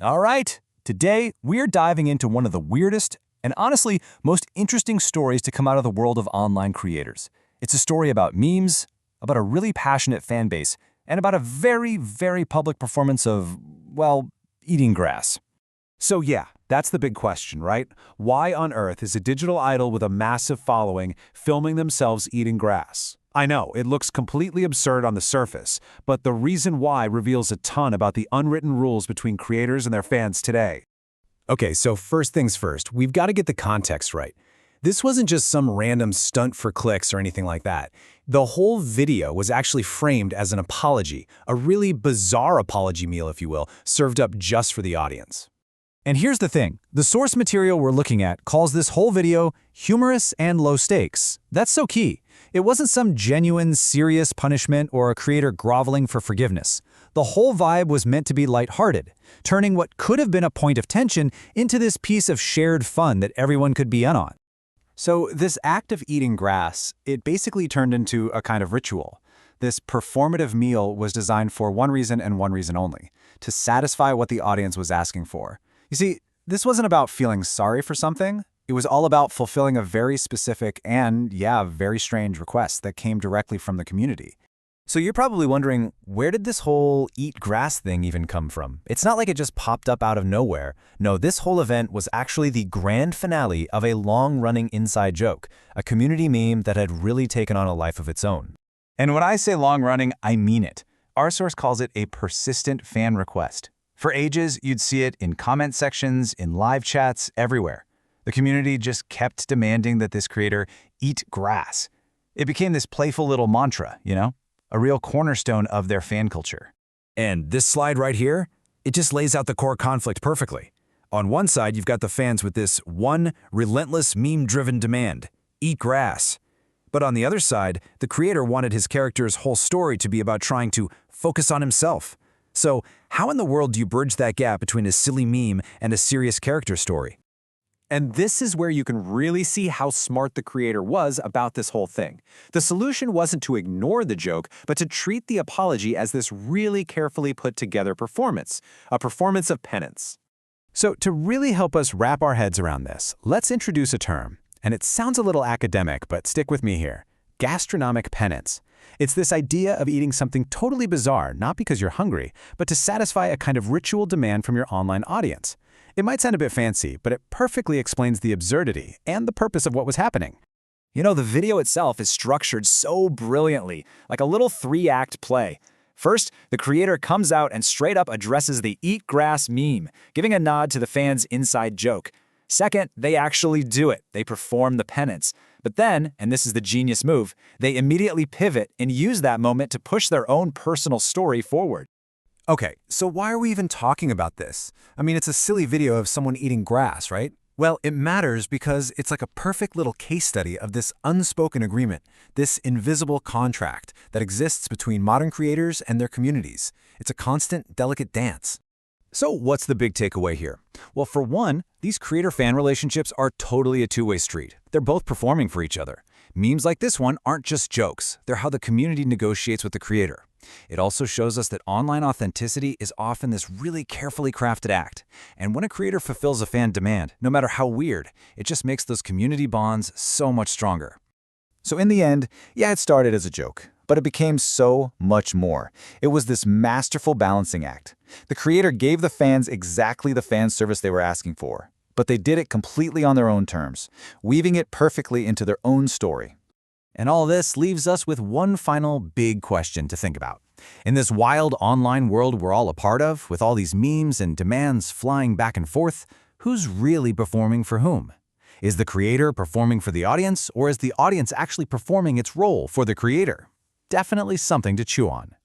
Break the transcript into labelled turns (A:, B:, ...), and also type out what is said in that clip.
A: All right, today we're diving into one of the weirdest and honestly most interesting stories to come out of the world of online creators. It's a story about memes, about a really passionate fan base, and about a very, very public performance of, well, eating grass.
B: So yeah, that's the big question, right? Why on earth is a digital idol with a massive following filming themselves eating grass? I know, it looks completely absurd on the surface, but the reason why reveals a ton about the unwritten rules between creators and their fans today.
C: Okay, so first things first, we've got to get the context right. This wasn't just some random stunt for clicks or anything like that. The whole video was actually framed as an apology, a really bizarre apology meal, if you will, served up just for the audience.
A: And here's the thing, the source material we're looking at calls this whole video humorous and low stakes. That's so key. It wasn't some genuine, serious punishment or a creator groveling for forgiveness. The whole vibe was meant to be lighthearted, turning what could have been a point of tension into this piece of shared fun that everyone could be in on.
D: So this act of eating grass, it basically turned into a kind of ritual. This performative meal was designed for one reason and one reason only, to satisfy what the audience was asking for. You see, this wasn't about feeling sorry for something. It was all about fulfilling a very specific and, yeah, very strange request that came directly from the community.
A: So you're probably wondering, where did this whole eat grass thing even come from? It's not like it just popped up out of nowhere. No, this whole event was actually the grand finale of a long-running inside joke, a community meme that had really taken on a life of its own.
D: And when I say long-running, I mean it. Our source calls it a persistent fan request. For ages, you'd see it in comment sections, in live chats, everywhere. The community just kept demanding that this creator eat grass. It became this playful little mantra, a real cornerstone of their fan culture.
C: And this slide right here, it just lays out the core conflict perfectly. On one side, you've got the fans with this one relentless meme-driven demand, eat grass. But on the other side, the creator wanted his character's whole story to be about trying to focus on himself. So how in the world do you bridge that gap between a silly meme and a serious character story?
B: And this is where you can really see how smart the creator was about this whole thing. The solution wasn't to ignore the joke, but to treat the apology as this really carefully put together performance, a performance of penance.
A: So to really help us wrap our heads around this, let's introduce a term. And it sounds a little academic, but stick with me here. Gastronomic penance. It's this idea of eating something totally bizarre, not because you're hungry, but to satisfy a kind of ritual demand from your online audience. It might sound a bit fancy, but it perfectly explains the absurdity and the purpose of what was happening.
E: The video itself is structured so brilliantly, like a little 3-act play. First, the creator comes out and straight up addresses the eat grass meme, giving a nod to the fans' inside joke. Second, they actually do it. They perform the penance. But then, and this is the genius move, they immediately pivot and use that moment to push their own personal story forward.
C: Okay, so why are we even talking about this? I mean, it's a silly video of someone eating grass, right? Well, it matters because it's like a perfect little case study of this unspoken agreement, this invisible contract that exists between modern creators and their communities. It's a constant, delicate dance.
A: So what's the big takeaway here? Well, for one, these creator-fan relationships are totally a two-way street. They're both performing for each other. Memes like this one aren't just jokes. They're how the community negotiates with the creator. It also shows us that online authenticity is often this really carefully crafted act. And when a creator fulfills a fan demand, no matter how weird, it just makes those community bonds so much stronger.
D: So in the end, yeah, it started as a joke, but it became so much more. It was this masterful balancing act. The creator gave the fans exactly the fan service they were asking for, but they did it completely on their own terms, weaving it perfectly into their own story.
A: And all this leaves us with one final big question to think about. In this wild online world we're all a part of, with all these memes and demands flying back and forth, who's really performing for whom? Is the creator performing for the audience, or is the audience actually performing its role for the creator? Definitely something to chew on.